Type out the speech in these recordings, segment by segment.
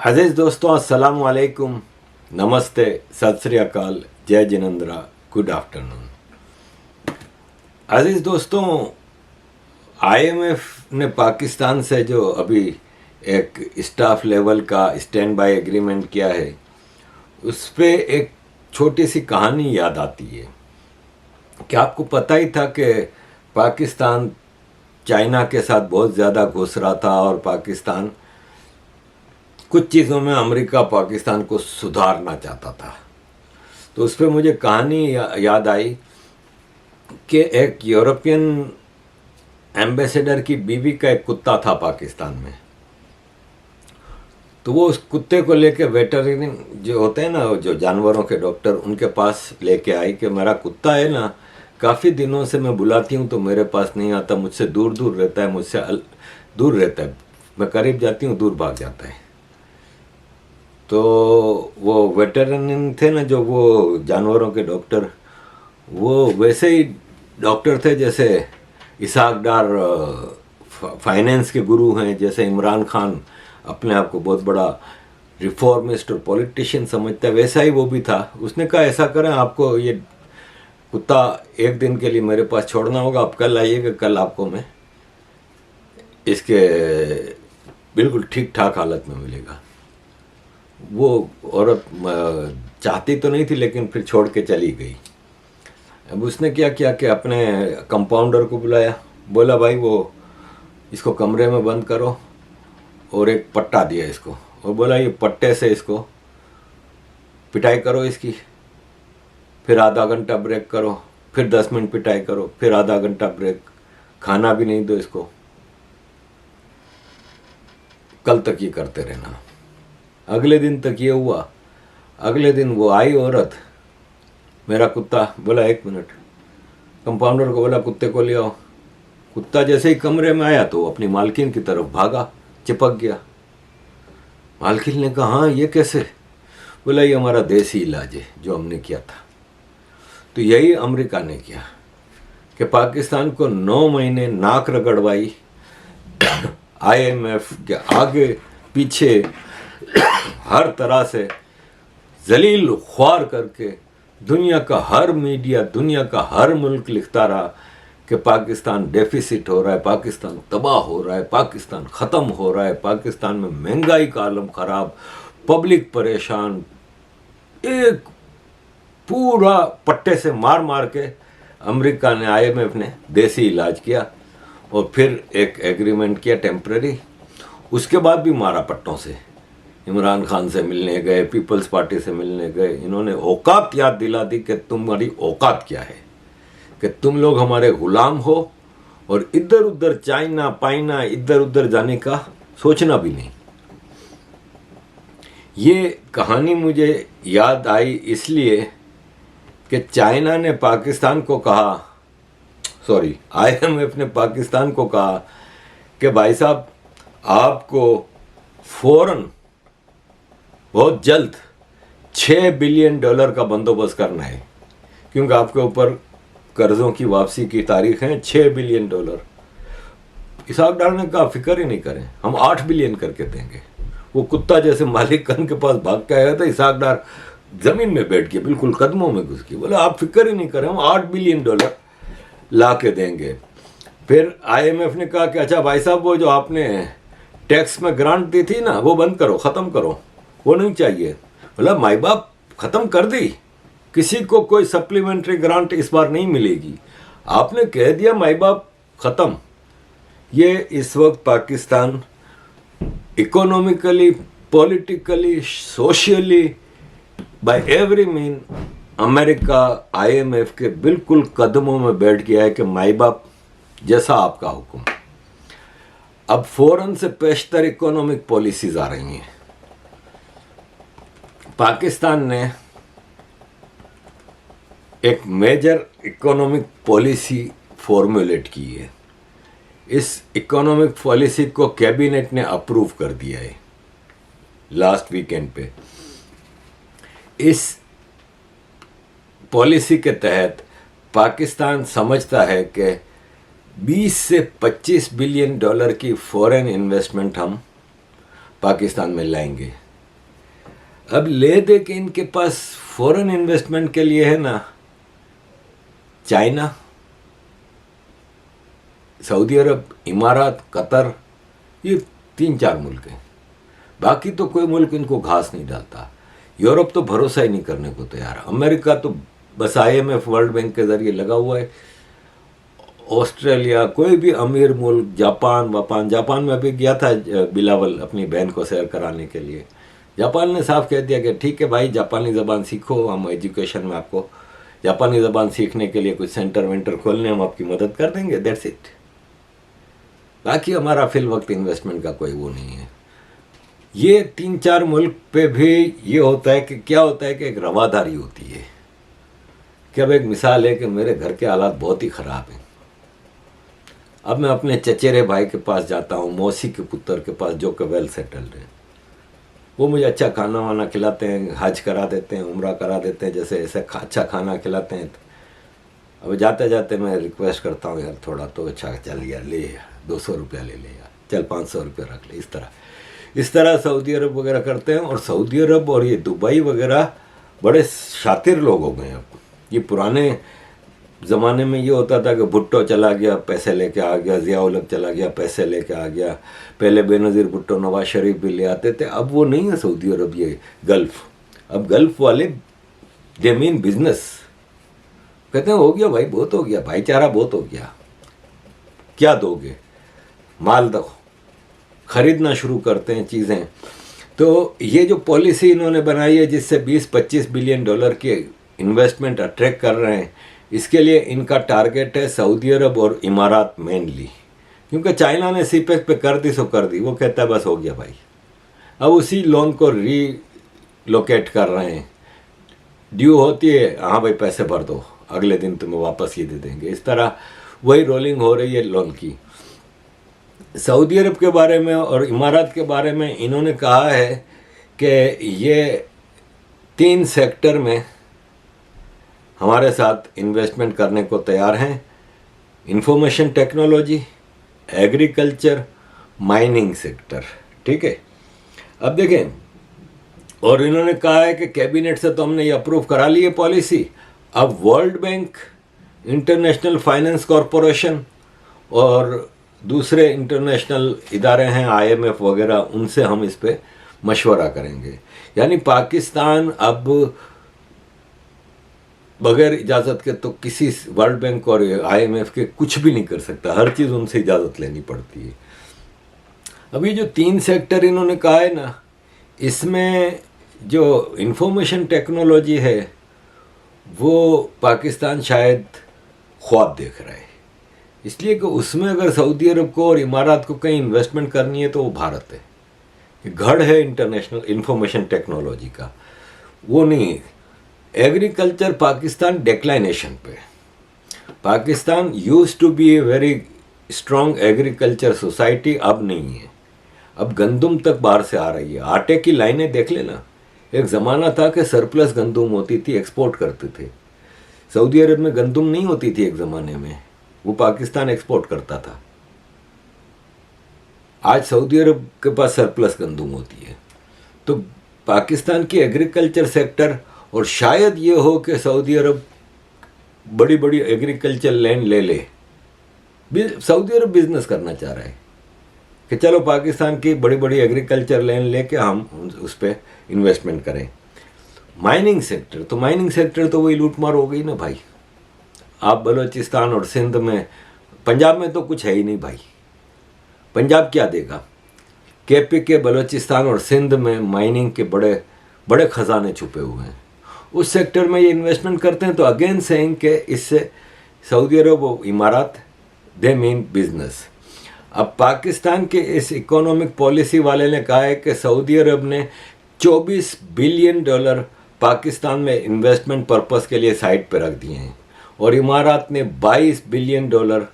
अजीज़ दोस्तों, अस्सलाम वालेकुम, नमस्ते, सत श्री अकाल, जय जिनेंद्रा, गुड आफ्टरनून। अजीज़ दोस्तों, आईएमएफ ने पाकिस्तान से जो अभी एक स्टाफ लेवल का स्टैंड बाय एग्रीमेंट किया है, उस पर एक छोटी सी कहानी याद आती है कि आपको पता ही था कि पाकिस्तान चाइना के साथ बहुत ज़्यादा घुस रहा था और पाकिस्तान कुछ चीज़ों में अमेरिका पाकिस्तान को सुधारना चाहता था। तो उस पर मुझे कहानी याद आई कि एक यूरोपियन एम्बेसडर की बीवी का एक कुत्ता था पाकिस्तान में। तो वो उस कुत्ते को लेके वेटरनरी जो होते हैं ना, जो जानवरों के डॉक्टर, उनके पास लेके आई कि मेरा कुत्ता है ना, काफ़ी दिनों से मैं बुलाती हूँ तो मेरे पास नहीं आता, मुझसे दूर दूर रहता है, मुझसे दूर रहता है, मैं करीब जाती हूँ दूर भाग जाता है। तो वो वेटरनरी थे ना, जो वो जानवरों के डॉक्टर, वो वैसे ही डॉक्टर थे जैसे इसहाक डार फाइनेंस के गुरु हैं, जैसे इमरान खान अपने आप को बहुत बड़ा रिफॉर्मिस्ट और पॉलिटिशियन समझता है, वैसा ही वो भी था। उसने कहा ऐसा करें, आपको ये कुत्ता एक दिन के लिए मेरे पास छोड़ना होगा, आप कल आइएगा, कल आपको मैं इसके बिल्कुल ठीक ठाक हालत में मिलेगा। वो औरत चाहती तो नहीं थी, लेकिन फिर छोड़ के चली गई। अब उसने क्या किया कि अपने कंपाउंडर को बुलाया, बोला भाई वो इसको कमरे में बंद करो और एक पट्टा दिया इसको, और बोला ये पट्टे से इसको पिटाई करो इसकी, फिर आधा घंटा ब्रेक करो, फिर 10 मिनट पिटाई करो, फिर आधा घंटा ब्रेक, खाना भी नहीं दो इसको, कल तक ये करते रहना। अगले दिन तक ये हुआ। अगले दिन वो आई औरत, मेरा कुत्ता, बोला 1 मिनट, कंपाउंडर को बोला कुत्ते को ले आओ। कुत्ता जैसे ही कमरे में आया तो अपनी मालकिन की तरफ भागा, चिपक गया। मालकिन ने कहा हाँ ये कैसे? बोला ये हमारा देसी इलाज है जो हमने किया था। तो यही अमेरिका ने किया कि पाकिस्तान को 9 महीने नाक रगड़वाई, आईएमएफ के आगे पीछे हर तरह से जलील ख्वार करके दुनिया का हर मीडिया, दुनिया का हर मुल्क लिखता रहा कि पाकिस्तान डेफिसिट हो रहा है, पाकिस्तान तबाह हो रहा है, पाकिस्तान ख़त्म हो रहा है, पाकिस्तान में महंगाई का आलम ख़राब, पब्लिक परेशान। एक पूरा पट्टे से मार मार के अमेरिका ने, आईएमएफ ने देसी इलाज किया और फिर एक एग्रीमेंट किया टेम्पररी। उसके बाद भी मारा पट्टों से। इमरान खान से मिलने गए, पीपल्स पार्टी से मिलने गए, इन्होंने औकात याद दिला दी कि तुम्हारी औकात क्या है, कि तुम लोग हमारे गुलाम हो और इधर उधर चाइना पाइना इधर उधर जाने का सोचना भी नहीं। ये कहानी मुझे याद आई इसलिए कि चाइना ने पाकिस्तान को कहा, सॉरी आईएमएफ ने पाकिस्तान को कहा कि भाई साहब आपको फौरन बहुत जल्द $6 बिलियन का बंदोबस्त करना है, क्योंकि आपके ऊपर कर्जों की वापसी की तारीख है $6 बिलियन। इसहाक डार ने कहा फिक्र ही नहीं करें, हम 8 बिलियन करके देंगे। वो कुत्ता जैसे मालिक खान के पास भाग के आया था, इसहाक डार जमीन में बैठ के बिल्कुल कदमों में घुस के बोला आप फिक्र ही नहीं करें, हम $8 बिलियन ला के देंगे। फिर आईएमएफ ने कहा कि अच्छा भाई साहब वो जो आपने टैक्स में ग्रांट दी थी ना, वो बंद करो, ख़त्म करो, वो नहीं चाहिए। बोला माई बाप ख़त्म कर दी, किसी को कोई सप्लीमेंट्री ग्रांट इस बार नहीं मिलेगी, आपने कह दिया माई बाप ख़त्म। ये इस वक्त Pakistan economically, politically, socially, by every mean America IMF के बिल्कुल कदमों में बैठ गया है कि माई बाप जैसा आपका हुक्म। अब फौरन से पेशतर इकोनॉमिक पॉलिसीज आ रही हैं। पाकिस्तान ने एक मेजर इकोनॉमिक पॉलिसी फॉर्मुलेट की है। इस इकोनॉमिक पॉलिसी को कैबिनेट ने अप्रूव कर दिया है लास्ट वीकेंड पे। इस पॉलिसी के तहत पाकिस्तान समझता है कि 20 से 25 बिलियन डॉलर की फॉरेन इन्वेस्टमेंट हम पाकिस्तान में लाएंगे। अब ले दे के इनके पास फॉरेन इन्वेस्टमेंट के लिए है ना, चाइना, सऊदी अरब, इमारात, कतर, ये 3-4 मुल्क हैं। बाकी तो कोई मुल्क इनको घास नहीं डालता। यूरोप तो भरोसा ही नहीं करने को तैयार। अमेरिका तो बस IMF वर्ल्ड बैंक के जरिए लगा हुआ है। ऑस्ट्रेलिया, कोई भी अमीर मुल्क, जापान में अभी गया था बिलावल अपनी बहन को सैर कराने के लिए। जापान ने साफ कह दिया कि ठीक है भाई, जापानी ज़बान सीखो, हम एजुकेशन में आपको जापानी ज़बान सीखने के लिए कुछ सेंटर वेंटर खोलने, हम आपकी मदद कर देंगे, दैट्स इट। बाकी हमारा फिल वक्त इन्वेस्टमेंट का कोई वो नहीं है। ये 3-4 मुल्क पे भी ये होता है कि क्या होता है कि एक रवादारी होती है कि अब एक मिसाल है कि मेरे घर के हालात बहुत ही ख़राब हैं। अब मैं अपने चचेरे भाई के पास जाता हूँ, मौसी के पुत्र के पास जो कि वेल सेटल्ड है, वो मुझे अच्छा खाना वाना खिलाते हैं, हज करा देते हैं, उम्रा करा देते हैं, जैसे ऐसे अच्छा खाना खिलाते हैं। अब जाते जाते मैं रिक्वेस्ट करता हूँ, यार थोड़ा तो अच्छा चल यार, ले 200 रुपया ले ले यार, चल 500 रुपया रख ले। इस तरह सऊदी अरब वगैरह करते हैं। और सऊदी अरब और ये दुबई वगैरह बड़े शातिर लोग हो गए अब। ये पुराने ज़माने में ये होता था कि भुट्टो चला गया पैसे लेके आ गया, ज़िया-उल-हक चला गया पैसे लेके आ गया, पहले बेनज़ीर भुट्टो नवाज शरीफ भी ले आते थे। अब वो नहीं है सऊदी अरब, ये गल्फ़। अब गल्फ़ वाले दे मीन बिजनेस, कहते हैं हो गया भाई, बहुत हो गया, भाईचारा बहुत हो गया, क्या दोगे, माल दो, खरीदना शुरू करते हैं चीज़ें। तो ये जो पॉलिसी इन्होंने बनाई है जिससे 20-25 बिलियन डॉलर की इन्वेस्टमेंट अट्रैक्ट कर रहे हैं, इसके लिए इनका टारगेट है सऊदी अरब और इमारात मेनली, क्योंकि चाइना ने सीपेक पे कर दी सो कर दी, वो कहता है बस हो गया भाई। अब उसी लोन को रीलोकेट कर रहे हैं, ड्यू होती है, हाँ भाई पैसे भर दो, अगले दिन तुम्हें वापस ये दे देंगे। इस तरह वही रोलिंग हो रही है लोन की। सऊदी अरब के बारे में और इमारात के बारे में इन्होंने कहा है कि ये 3 सेक्टर में हमारे साथ इन्वेस्टमेंट करने को तैयार हैं। Information technology, agriculture, mining sector, ठीक है। अब देखें, और इन्होंने कहा है कि कैबिनेट से तो हमने ये अप्रूव करा ली है पॉलिसी, अब world bank, international finance corporation और दूसरे इंटरनेशनल इदारे हैं IMF वगैरह, उनसे हम इस पे मशवरा करेंगे। यानी पाकिस्तान अब बगैर इजाज़त के तो किसी वर्ल्ड बैंक और IMF के कुछ भी नहीं कर सकता, हर चीज़ उनसे इजाज़त लेनी पड़ती है। अभी जो 3 सेक्टर इन्होंने कहा है ना, इसमें जो इंफॉर्मेशन टेक्नोलॉजी है वो पाकिस्तान शायद ख्वाब देख रहा है, इसलिए कि उसमें अगर सऊदी अरब को और इमारात को कहीं इन्वेस्टमेंट करनी है तो वो भारत है, गढ़ है इंटरनेशनल इंफॉर्मेशन टेक्नोलॉजी का, वो नहीं। एग्रीकल्चर पाकिस्तान डेक्लाइनेशन पे, Pakistan used to be a very strong agriculture society, अब नहीं है। अब गंदुम तक बाहर से आ रही है, आटे की लाइनें देख लेना। एक ज़माना था कि सरप्लस गंदुम होती थी, एक्सपोर्ट करते थे। सऊदी अरब में गंदुम नहीं होती थी एक ज़माने में, वो पाकिस्तान एक्सपोर्ट करता था। आज सऊदी अरब के पास सरप्लस गंदुम होती है। तो पाकिस्तान की एग्रीकल्चर सेक्टर, और शायद ये हो कि सऊदी अरब बड़ी बड़ी एग्रीकल्चर लैंड ले ले। सऊदी अरब बिजनेस करना चाह रहा है कि चलो पाकिस्तान की बड़ी बड़ी एग्रीकल्चर लैंड लेके हम उस पर इन्वेस्टमेंट करें। माइनिंग सेक्टर, तो माइनिंग सेक्टर तो वही लूटमार हो गई ना भाई। आप बलूचिस्तान और सिंध में, पंजाब में तो कुछ है ही नहीं भाई, पंजाब क्या देगा। KPK बलूचिस्तान और सिंध में माइनिंग के बड़े बड़े खजाने छुपे हुए हैं, उस सेक्टर में ये इन्वेस्टमेंट करते हैं। तो अगेन सेइंग कि इससे सऊदी अरब और इमारात दे मीन बिजनेस। अब पाकिस्तान के इस इकोनॉमिक पॉलिसी वाले ने कहा है कि सऊदी अरब ने 24 बिलियन डॉलर पाकिस्तान में इन्वेस्टमेंट पर्पस के लिए साइड पर रख दिए हैं, और इमारात ने 22 बिलियन डॉलर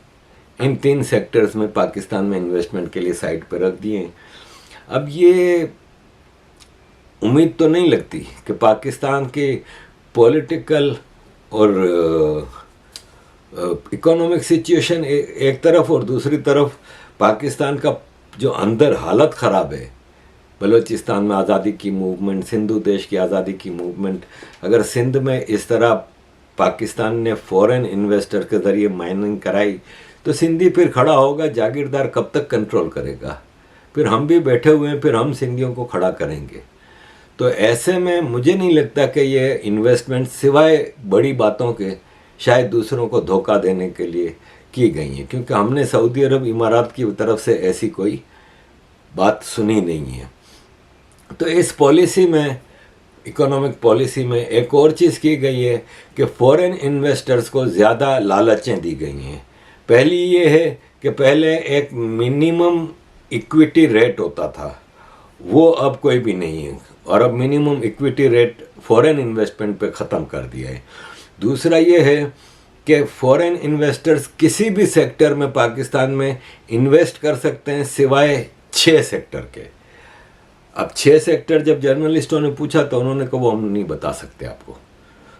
इन 3 सेक्टर्स में पाकिस्तान में इन्वेस्टमेंट के लिए साइड पर रख दिए हैं। अब ये उम्मीद तो नहीं लगती कि पाकिस्तान के पॉलिटिकल और इकोनॉमिक सिचुएशन एक तरफ और दूसरी तरफ पाकिस्तान का जो अंदर हालत ख़राब है, बलूचिस्तान में आज़ादी की मूवमेंट, सिंधु देश की आज़ादी की मूवमेंट, अगर सिंध में इस तरह पाकिस्तान ने फॉरेन इन्वेस्टर के ज़रिए माइनिंग कराई तो सिंधी फिर खड़ा होगा, जागीरदार कब तक कंट्रोल करेगा? फिर हम भी बैठे हुए हैं, फिर हम सिंधियों को खड़ा करेंगे। तो ऐसे में मुझे नहीं लगता कि ये इन्वेस्टमेंट सिवाय बड़ी बातों के शायद दूसरों को धोखा देने के लिए की गई हैं, क्योंकि हमने सऊदी अरब, इमारात की तरफ से ऐसी कोई बात सुनी नहीं है। तो इस पॉलिसी में, इकोनॉमिक पॉलिसी में एक और चीज़ की गई है कि फॉरेन इन्वेस्टर्स को ज़्यादा लालचें दी गई हैं। पहली ये है कि पहले एक मिनिमम इक्विटी रेट होता था, वो अब कोई भी नहीं है, और अब minimum equity rate foreign investment पे ख़त्म कर दिया है। दूसरा ये है कि फॉरेन इन्वेस्टर्स किसी भी सेक्टर में पाकिस्तान में इन्वेस्ट कर सकते हैं सिवाय 6 सेक्टर के। अब 6 सेक्टर जब जर्नलिस्टों ने पूछा तो उन्होंने कहा वो हम नहीं बता सकते आपको,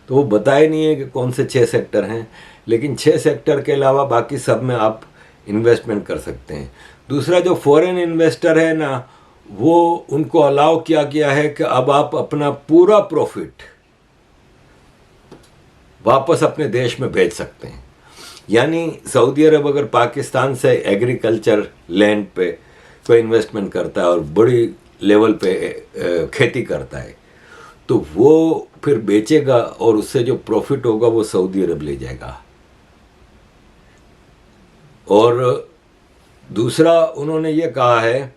तो वो बताए नहीं है कि कौन से 6 सेक्टर हैं, लेकिन 6 सेक्टर के अलावा बाकी सब में आप इन्वेस्टमेंट कर सकते हैं। दूसरा, जो फॉरेन इन्वेस्टर है ना, वो उनको अलाउ किया गया है कि अब आप अपना पूरा प्रॉफिट वापस अपने देश में भेज सकते हैं। यानी सऊदी अरब अगर पाकिस्तान से एग्रीकल्चर लैंड पे कोई इन्वेस्टमेंट करता है और बड़ी लेवल पे खेती करता है, तो वो फिर बेचेगा और उससे जो प्रॉफिट होगा वो सऊदी अरब ले जाएगा। और दूसरा, उन्होंने ये कहा है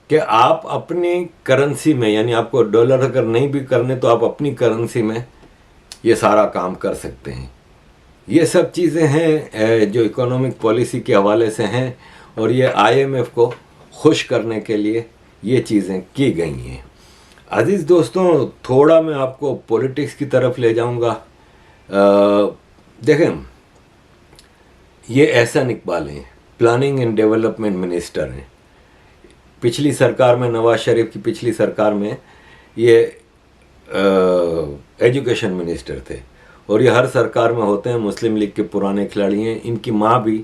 कि आप अपनी करेंसी में, यानी आपको डॉलर अगर नहीं भी करने तो आप अपनी करेंसी में ये सारा काम कर सकते हैं। ये सब चीज़ें हैं जो इकोनॉमिक पॉलिसी के हवाले से हैं, और ये IMF को खुश करने के लिए ये चीज़ें की गई हैं। अजीज़ दोस्तों, थोड़ा मैं आपको पॉलिटिक्स की तरफ ले जाऊंगा। देखें, ये एहसन इकबाल हैं, प्लानिंग एंड डेवलपमेंट मिनिस्टर हैं। पिछली सरकार में, नवाज शरीफ की पिछली सरकार में ये एजुकेशन मिनिस्टर थे, और ये हर सरकार में होते हैं। मुस्लिम लीग के पुराने खिलाड़ी हैं, इनकी माँ भी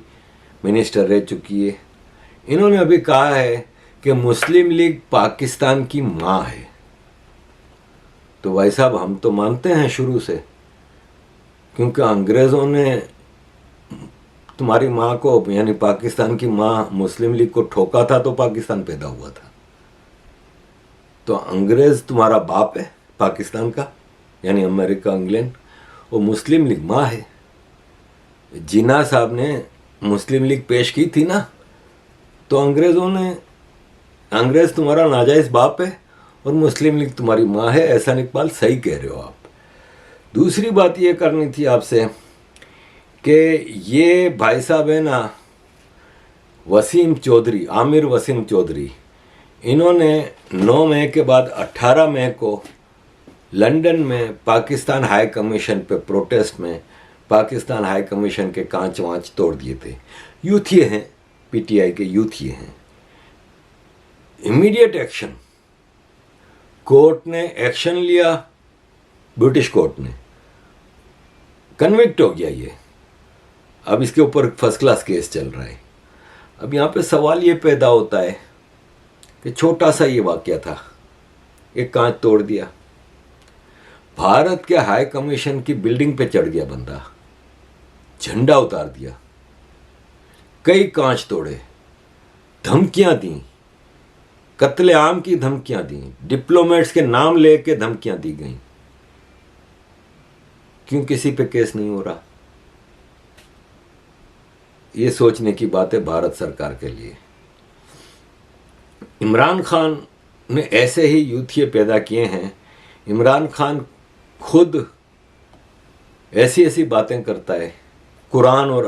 मिनिस्टर रह चुकी है। इन्होंने अभी कहा है कि मुस्लिम लीग पाकिस्तान की माँ है। तो भाई साहब, हम तो मानते हैं शुरू से, क्योंकि अंग्रेज़ों ने तुम्हारी माँ को, यानी पाकिस्तान की माँ मुस्लिम लीग को ठोका था तो पाकिस्तान पैदा हुआ था। तो अंग्रेज़ तुम्हारा बाप है पाकिस्तान का, यानी अमेरिका, इंग्लैंड, और मुस्लिम लीग माँ है। जिन्ना साहब ने मुस्लिम लीग पेश की थी ना, तो अंग्रेज़ तुम्हारा नाजायज़ बाप है और मुस्लिम लीग तुम्हारी माँ है। एहसन इकबाल, सही कह रहे हो आप। दूसरी बात ये करनी थी आपसे कि ये भाई साहब है ना, वसीम चौधरी, आमिर वसीम चौधरी, इन्होंने 9 मई के बाद 18 मई को लंदन में पाकिस्तान हाई कमीशन पे प्रोटेस्ट में पाकिस्तान हाई कमीशन के कांच वांच तोड़ दिए थे। यूथिए हैं, PTI के यूथिए हैं। इमीडिएट एक्शन, कोर्ट ने एक्शन लिया, ब्रिटिश कोर्ट ने, कन्विक्ट हो गया ये। अब इसके ऊपर फर्स्ट क्लास केस चल रहा है। अब यहाँ पे सवाल ये पैदा होता है कि छोटा सा ये वाकया था, एक कांच तोड़ दिया, भारत के हाई कमीशन की बिल्डिंग पे चढ़ गया बंदा, झंडा उतार दिया, कई कांच तोड़े, धमकियां दी, कत्लेआम की धमकियां दी, डिप्लोमेट्स के नाम लेके धमकियां दी गई। क्यों किसी पे केस नहीं हो रहा? ये सोचने की बात है भारत सरकार के लिए। इमरान खान ने ऐसे ही यूथिये पैदा किए हैं। इमरान खान खुद ऐसी ऐसी बातें करता है कुरान और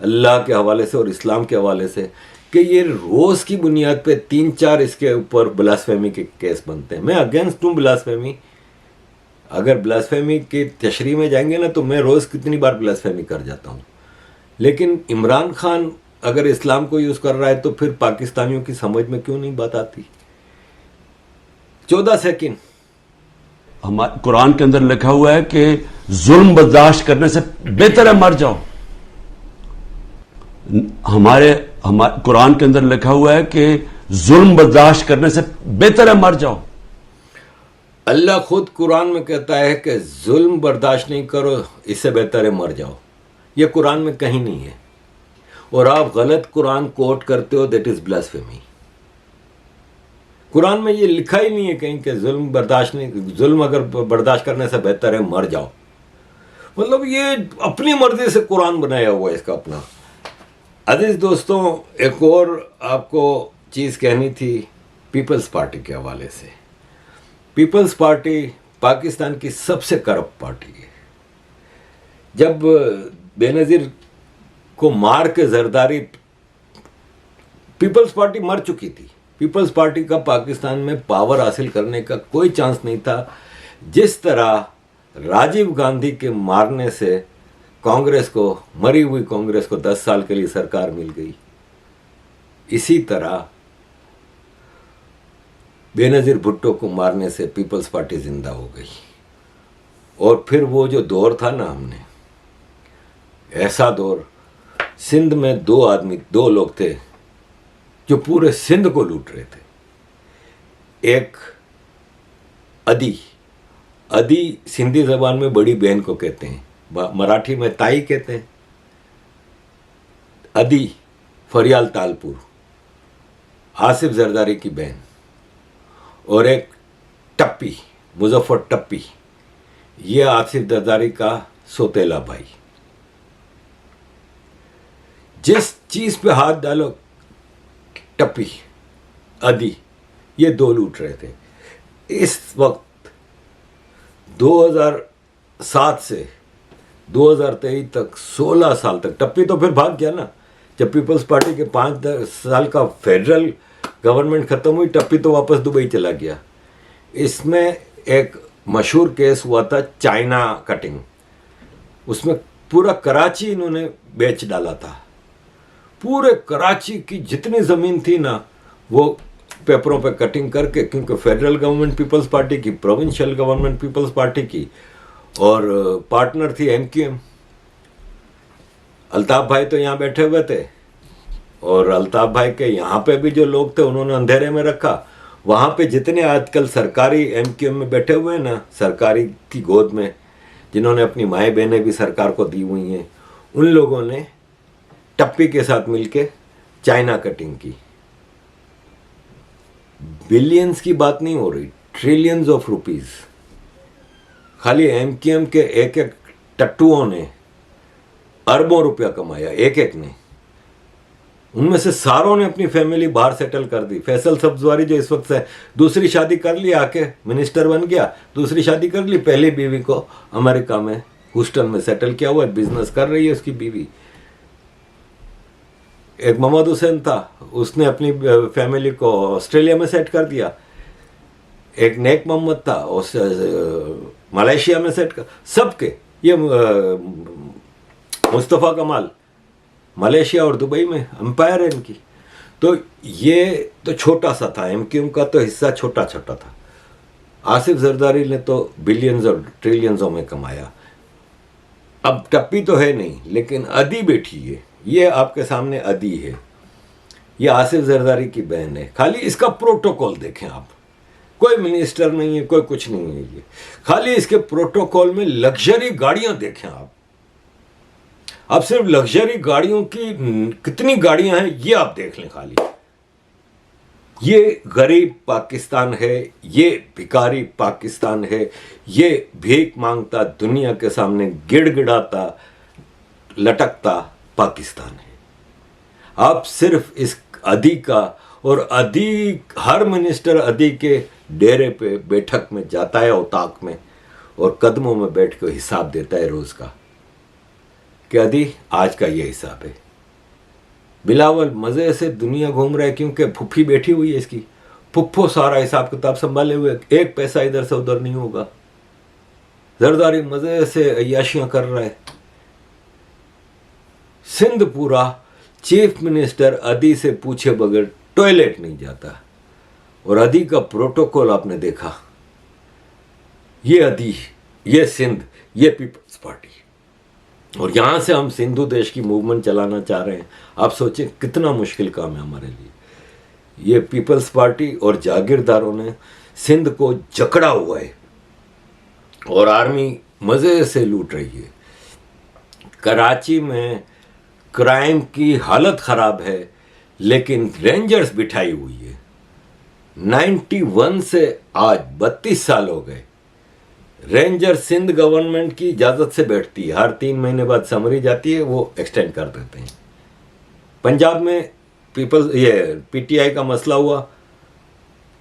अल्लाह के हवाले से और इस्लाम के हवाले से कि ये रोज़ की बुनियाद पे 3-4 इसके ऊपर ब्लास्फेमी के केस बनते हैं। मैं अगेंस्ट हूँ ब्लास्फेमी। अगर ब्लास्फेमी की तशरीह में जाएंगे ना, तो मैं रोज़ कितनी बार ब्लास्फेमी कर जाता हूँ। लेकिन इमरान खान अगर इस्लाम को यूज़ कर रहा है तो फिर पाकिस्तानियों की समझ में क्यों नहीं बात आती? 14 सेकंड। हमारे कुरान के अंदर लिखा हुआ है कि जुल्म बर्दाश्त करने से बेहतर है मर जाओ। हमारे कुरान के अंदर लिखा हुआ है कि जुल्म बर्दाश्त करने से बेहतर है मर जाओ। अल्लाह खुद कुरान में कहता है कि जुल्म बर्दाश्त नहीं करो, इससे बेहतर है मर जाओ। ये कुरान में कहीं नहीं है, और आप गलत कुरान कोट करते हो, दैट इज ब्लास्फेमी। कुरान में ये लिखा ही नहीं है कहीं कि जुल्म अगर बर्दाश्त करने से बेहतर है मर जाओ। मतलब ये अपनी मर्जी से कुरान बनाया हुआ है इसका अपना। अजीज दोस्तों, एक और आपको चीज कहनी थी पीपल्स पार्टी के हवाले से। पीपल्स पार्टी पाकिस्तान की सबसे करप्ट पार्टी है। जब बेनजीर को मार के जरदारी, पीपल्स पार्टी मर चुकी थी। पीपल्स पार्टी का पाकिस्तान में पावर हासिल करने का कोई चांस नहीं था। जिस तरह राजीव गांधी के मारने से कांग्रेस को, मरी हुई कांग्रेस को 10 साल के लिए सरकार मिल गई, इसी तरह बेनजीर भुट्टो को मारने से पीपल्स पार्टी जिंदा हो गई। और फिर वो जो दौर था ना, हमने ऐसा दौर, सिंध में दो लोग थे जो पूरे सिंध को लूट रहे थे। एक अदी सिंधी जबान में बड़ी बहन को कहते हैं, मराठी में ताई कहते हैं। अदी फरियाल तालपुर, आसिफ जरदारी की बहन, और एक टप्पी, मुजफ्फर टप्पी, ये आसिफ जरदारी का सोतेला भाई। जिस चीज पे हाथ डालो, टप्पी, अदी, ये दो लूट रहे थे। इस वक्त 2007 से 2023 तक 16 साल तक, टप्पी तो फिर भाग गया ना, जब पीपल्स पार्टी के 5 साल का फेडरल गवर्नमेंट खत्म हुई, टप्पी तो वापस दुबई चला गया। इसमें एक मशहूर केस हुआ था चाइना कटिंग, उसमें पूरा कराची इन्होंने बेच डाला था। पूरे कराची की जितनी ज़मीन थी ना, वो पेपरों पे कटिंग करके, क्योंकि फेडरल गवर्नमेंट पीपल्स पार्टी की, प्रोविंशियल गवर्नमेंट पीपल्स पार्टी की, और पार्टनर थी एमक्यूएम। अल्ताफ भाई तो यहाँ बैठे हुए थे, और अल्ताफ भाई के यहाँ पे भी जो लोग थे उन्होंने अंधेरे में रखा। वहाँ पे जितने आजकल सरकारी एमक्यूएम में बैठे हुए हैं ना, सरकारी की गोद में, जिन्होंने अपनी माएँ बहनें भी सरकार को दी हुई हैं, उन लोगों ने टप्पी के साथ मिलके चाइना कटिंग की। बिलियंस की बात नहीं हो रही, ट्रिलियंस ऑफ रुपीस। खाली एमक्यूएम के एक एक टट्टुओं ने अरबों रुपया कमाया, एक ने। उनमें से सारों ने अपनी फैमिली बाहर सेटल कर दी। फैसल सब्जवारी जो इस वक्त से दूसरी शादी कर ली, आके मिनिस्टर बन गया, दूसरी शादी कर ली, पहली बीवी को अमेरिका में ह्यूस्टन में सेटल किया हुआ है, बिजनेस कर रही है उसकी बीवी। एक मोहम्मद हुसैन था, उसने अपनी फैमिली को ऑस्ट्रेलिया में सेट कर दिया। एक नेक मोहम्मद था, उस मलेशिया में सेट कर, सबके। ये मुस्तफ़ा कमाल मलेशिया और दुबई में एम्पायर है इनकी। तो ये तो छोटा सा था, एमक्यूएम का तो हिस्सा छोटा छोटा था। आसिफ जरदारी ने तो बिलियंस और ट्रिलियंसों में कमाया। अब टप्पी तो है नहीं, लेकिन अदी बैठी है, ये आपके सामने अदी है, ये आसिफ जरदारी की बहन है। खाली इसका प्रोटोकॉल देखें आप, कोई मिनिस्टर नहीं है, कोई कुछ नहीं है। ये खाली इसके प्रोटोकॉल में लग्जरी गाड़ियां देखें आप सिर्फ लग्जरी गाड़ियों की कितनी गाड़ियां हैं ये आप देख लें। खाली ये गरीब पाकिस्तान है, ये भिखारी पाकिस्तान है, ये भीख मांगता, दुनिया के सामने गिड़गिड़ाता, लटकता पाकिस्तान है। आप सिर्फ इस अदी का, और अदी, हर मिनिस्टर अदी के डेरे पे बैठक में जाता है, औताक में, और कदमों में बैठ के हिसाब देता है रोज का, कि अदी आज का ये हिसाब है। बिलावल मजे से दुनिया घूम रहा है, क्योंकि फुफ्फी बैठी हुई है इसकी, फुफ्फो सारा हिसाब किताब संभाले हुए, एक पैसा इधर से उधर नहीं होगा। जरदारी मजे से अय्याशियां कर रहा है। सिंध पूरा चीफ मिनिस्टर अदी से पूछे बगैर टॉयलेट नहीं जाता, और अदी का प्रोटोकॉल आपने देखा। ये अदी, ये सिंध, ये पीपल्स पार्टी, और यहां से हम सिंधु देश की मूवमेंट चलाना चाह रहे हैं। आप सोचें कितना मुश्किल काम है हमारे लिए। ये पीपल्स पार्टी और जागीरदारों ने सिंध को जकड़ा हुआ है और आर्मी मज़े से लूट रही है। कराची में क्राइम की हालत ख़राब है, लेकिन रेंजर्स बिठाई हुई है। 91 से आज 32 साल हो गए। रेंजर सिंध गवर्नमेंट की इजाज़त से बैठती है, हर 3 महीने बाद समरी जाती है, वो एक्सटेंड कर देते हैं। पंजाब में पीटीआई का मसला हुआ,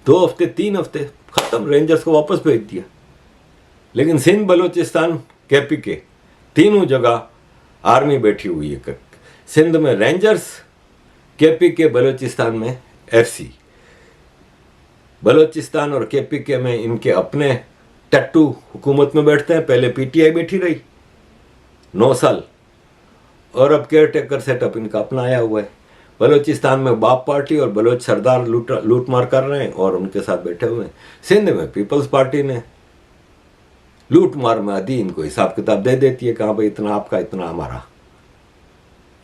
2 हफ्ते 3 हफ्ते ख़त्म, रेंजर्स को वापस भेज दिया। लेकिन सिंध, बलोचिस्तान, केपीके तीनों जगह आर्मी बैठी हुई है। सिंध में रेंजर्स, केपीके, बलोचिस्तान में एफसी। बलोचिस्तान और केपीके में इनके अपने टट्टू हुकूमत में बैठते हैं। पहले पीटीआई बैठी रही 9 साल, और अब केयर टेकर सेटअप इनका अपना आया हुआ है। बलोचिस्तान में बाप पार्टी और बलोच सरदार लूट मार कर रहे हैं और उनके साथ बैठे हुए हैं। सिंध में पीपल्स पार्टी ने लूट मार में आदि इनको हिसाब किताब दे देती है, कहाँ भाई इतना आपका इतना हमारा।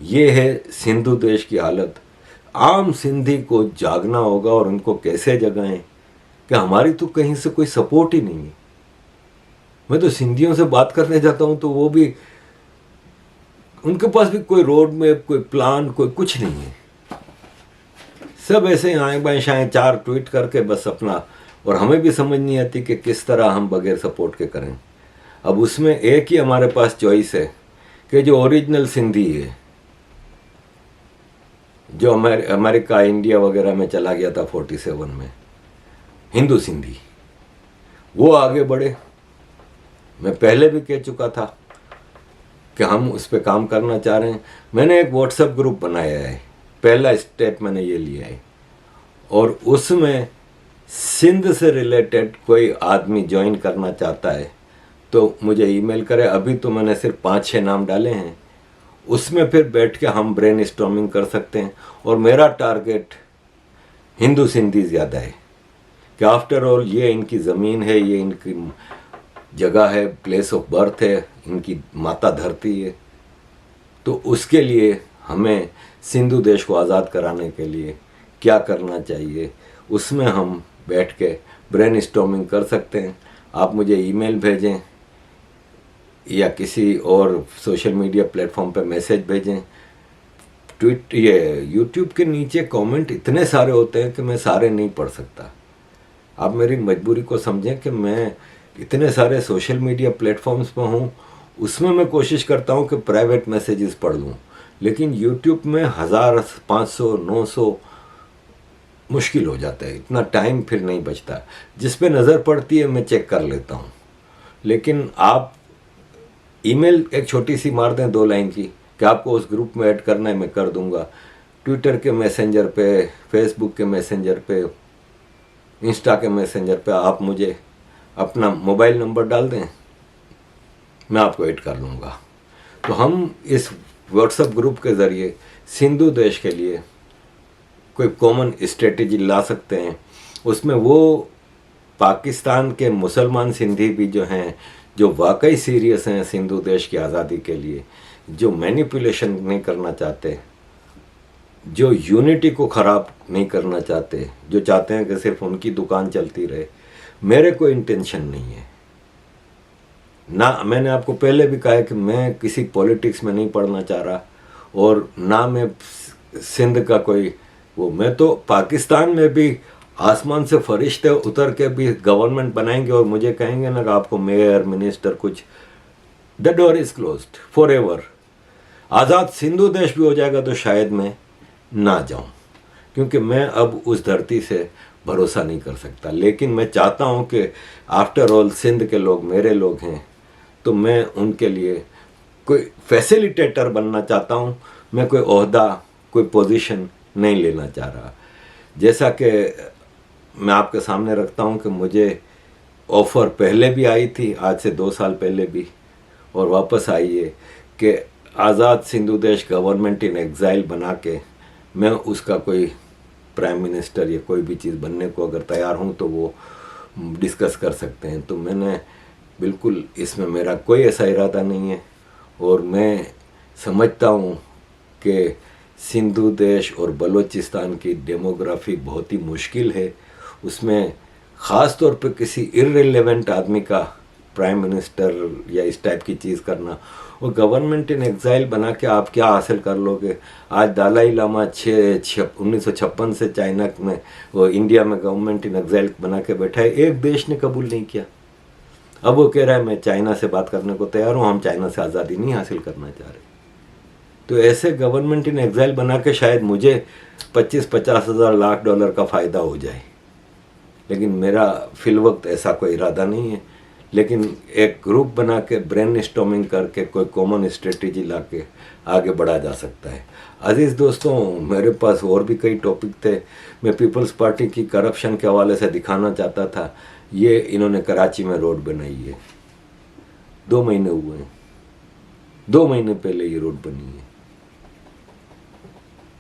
ये है सिंधु देश की हालत। आम सिंधी को जागना होगा और उनको कैसे जगाएं कि हमारी तो कहीं से कोई सपोर्ट ही नहीं है। मैं तो सिंधियों से बात करने जाता हूं तो वो भी, उनके पास भी कोई रोड मैप, कोई प्लान, कोई कुछ नहीं है। सब ऐसे आए बाएं शाएं 4 ट्वीट करके बस अपना, और हमें भी समझ नहीं आती कि किस तरह हम बगैर सपोर्ट के करें। अब उसमें एक ही हमारे पास चॉइस है कि जो ओरिजिनल सिंधी है, जो अमेरिका, इंडिया वगैरह में चला गया था 47 में, हिंदू सिंधी, वो आगे बढ़े। मैं पहले भी कह चुका था कि हम उस पर काम करना चाह रहे हैं। मैंने एक व्हाट्सएप ग्रुप बनाया है, पहला स्टेप मैंने ये लिया है, और उसमें सिंध से रिलेटेड कोई आदमी ज्वाइन करना चाहता है तो मुझे ईमेल करे। अभी तो मैंने सिर्फ 5-6 नाम डाले हैं, उसमें फिर बैठ के हम ब्रेन स्टॉर्मिंग कर सकते हैं। और मेरा टारगेट हिंदू सिंधी ज़्यादा है कि आफ्टर ऑल ये इनकी ज़मीन है, ये इनकी जगह है, प्लेस ऑफ बर्थ है, इनकी माता धरती है। तो उसके लिए हमें सिंधु देश को आज़ाद कराने के लिए क्या करना चाहिए, उसमें हम बैठ के ब्रेन स्टॉर्मिंग कर सकते हैं। आप मुझे ईमेल भेजें या किसी और सोशल मीडिया प्लेटफॉर्म पे मैसेज भेजें। यूट्यूब के नीचे कमेंट इतने सारे होते हैं कि मैं सारे नहीं पढ़ सकता। आप मेरी मजबूरी को समझें कि मैं इतने सारे सोशल मीडिया प्लेटफॉर्म्स पर हूँ, उसमें मैं कोशिश करता हूँ कि प्राइवेट मैसेजेस पढ़ लूँ, लेकिन यूट्यूब में 1000, 500, 900 मुश्किल हो जाता है, इतना टाइम फिर नहीं बचता। जिस पे नज़र पड़ती है मैं चेक कर लेता हूँ। लेकिन आप ईमेल एक छोटी सी मार दें 2 लाइन की कि आपको उस ग्रुप में ऐड करना है, मैं कर दूंगा। ट्विटर के मैसेंजर पे, फेसबुक के मैसेंजर पे, इंस्टा के मैसेंजर पे आप मुझे अपना मोबाइल नंबर डाल दें, मैं आपको ऐड कर लूँगा। तो हम इस व्हाट्सएप ग्रुप के ज़रिए सिंधु देश के लिए कोई कॉमन स्ट्रेटेजी ला सकते हैं। उसमें वो पाकिस्तान के मुसलमान सिंधी भी जो हैं, जो वाकई सीरियस हैं सिंधु देश की आज़ादी के लिए, जो मैनिपुलेशन नहीं करना चाहते, जो यूनिटी को ख़राब नहीं करना चाहते, जो चाहते हैं कि सिर्फ उनकी दुकान चलती रहे, मेरे कोई इंटेंशन नहीं है ना। मैंने आपको पहले भी कहा है कि मैं किसी पॉलिटिक्स में नहीं पढ़ना चाह रहा, और ना मैं सिंध का कोई वो, मैं तो पाकिस्तान में भी आसमान से फरिश्ते उतर के भी गवर्नमेंट बनाएंगे और मुझे कहेंगे ना कि आपको मेयर, मिनिस्टर कुछ, the door is closed forever. आज़ाद सिंधु देश भी हो जाएगा तो शायद मैं ना जाऊं, क्योंकि मैं अब उस धरती से भरोसा नहीं कर सकता। लेकिन मैं चाहता हूं कि आफ्टर ऑल सिंध के लोग मेरे लोग हैं, तो मैं उनके लिए कोई फैसिलिटेटर बनना चाहता हूं। मैं कोई ओहदा, कोई पोजीशन नहीं लेना चाह रहा। जैसा कि मैं आपके सामने रखता हूं कि मुझे ऑफ़र पहले भी आई थी, आज से 2 साल पहले भी, और वापस आई है कि आज़ाद सिंधु देश गवर्नमेंट इन एग्ज़ाइल बना के मैं उसका कोई प्राइम मिनिस्टर या कोई भी चीज़ बनने को अगर तैयार हूँ तो वो डिस्कस कर सकते हैं। तो मैंने बिल्कुल, इसमें मेरा कोई ऐसा इरादा नहीं है, और मैं समझता हूँ कि सिंधु देश और बलूचिस्तान की डेमोग्राफी बहुत ही मुश्किल है, उसमें ख़ास तौर पे किसी इररिलेवेंट आदमी का प्राइम मिनिस्टर या इस टाइप की चीज़ करना, और गवर्नमेंट इन एग्जाइल बना के आप क्या हासिल कर लोगे। आज दलाई लामा 1956 से चाइना में वो इंडिया में गवर्नमेंट इन एग्जाइल बना के बैठा है, एक देश ने कबूल नहीं किया। अब वो कह रहा है मैं चाइना से बात करने को तैयार हूँ, हम चाइना से आज़ादी नहीं हासिल करना चाह रहे। तो ऐसे गवर्नमेंट इन एग्जाइल बना के शायद मुझे 25-50 हज़ार लाख डॉलर का फ़ायदा हो जाए, लेकिन मेरा फिल वक्त ऐसा कोई इरादा नहीं है। लेकिन एक ग्रुप बना के ब्रेन स्टॉर्मिंग करके कोई कॉमन स्ट्रेटेजी ला के आगे बढ़ा जा सकता है। अजीज़ दोस्तों, मेरे पास और भी कई टॉपिक थे। मैं पीपल्स पार्टी की करप्शन के हवाले से दिखाना चाहता था। ये इन्होंने कराची में रोड बनाई है, 2 महीने हुए हैं, 2 महीने पहले ये रोड बनी है।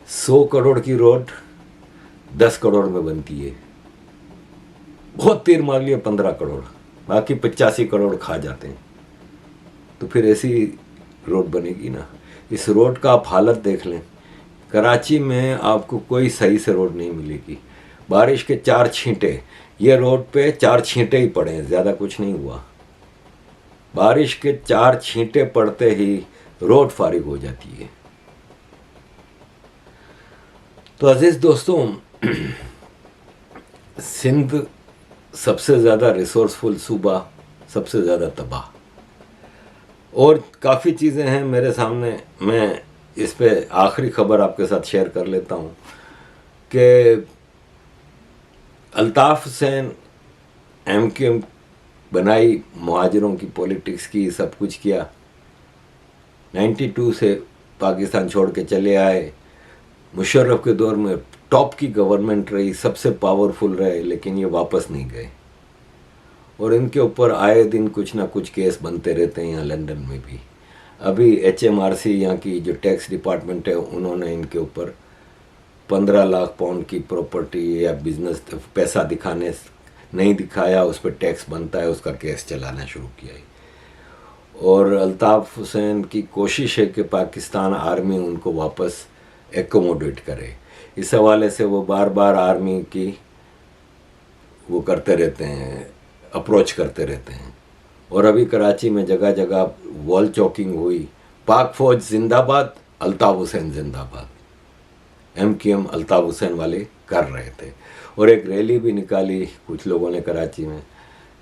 100 करोड़ की रोड 10 करोड़ में बनती है। बहुत तीर मार लिए 15 करोड़, बाकी 85 करोड़ खा जाते हैं। तो फिर ऐसी रोड बनेगी ना। इस रोड का आप हालत देख लें, कराची में आपको कोई सही से रोड नहीं मिलेगी। बारिश के 4 छींटे, ये रोड पे 4 छींटे ही पड़े हैं, ज़्यादा कुछ नहीं हुआ। बारिश के 4 छींटे पड़ते ही रोड फारिग हो जाती है। तो अजीज दोस्तों, सिंध सबसे ज़्यादा रिसोर्सफुल सूबा, सबसे ज़्यादा तबाह, और काफ़ी चीज़ें हैं मेरे सामने। मैं इस पे आखिरी खबर आपके साथ शेयर कर लेता हूँ कि अल्ताफ़ हुसैन MQM बनाई, मुहाजिरों की पॉलिटिक्स की, सब कुछ किया। 92 से पाकिस्तान छोड़ के चले आए। मुशर्रफ के दौर में टॉप की गवर्नमेंट रही, सबसे पावरफुल रहे, लेकिन ये वापस नहीं गए। और इनके ऊपर आए दिन कुछ ना कुछ केस बनते रहते हैं, यहाँ लंदन में भी। अभी HMRC यहाँ की जो टैक्स डिपार्टमेंट है, उन्होंने इनके ऊपर 15 लाख पाउंड की प्रॉपर्टी या बिजनेस पैसा दिखाने नहीं दिखाया, उस पर टैक्स बनता है, उसका केस चलाना शुरू किया है। और अल्ताफ़ हुसैन की कोशिश है कि पाकिस्तान आर्मी उनको वापस एकोमोडेट करे। इस हवाले से वो बार बार आर्मी की वो करते रहते हैं, अप्रोच करते रहते हैं। और अभी कराची में जगह जगह वॉल चौकिंग हुई। पाक फौज जिंदाबाद, अल्ताफ़ हुसैन जिंदाबाद, MQM अल्ताफ़ हुसैन वाले कर रहे थे। और एक रैली भी निकाली कुछ लोगों ने कराची में।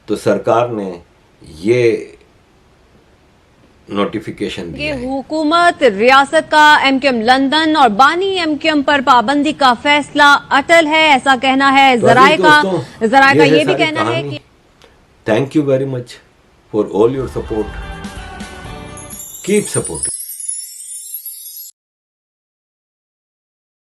तो सरकार ने ये नोटिफिकेशन दिया है। हुकूमत रियासत का MQM लंदन और बानी MQM पर पाबंदी का फैसला अटल है, ऐसा कहना है जराए का। जराए का ये भी कहना है कि thank you very much for all your support, keep supporting.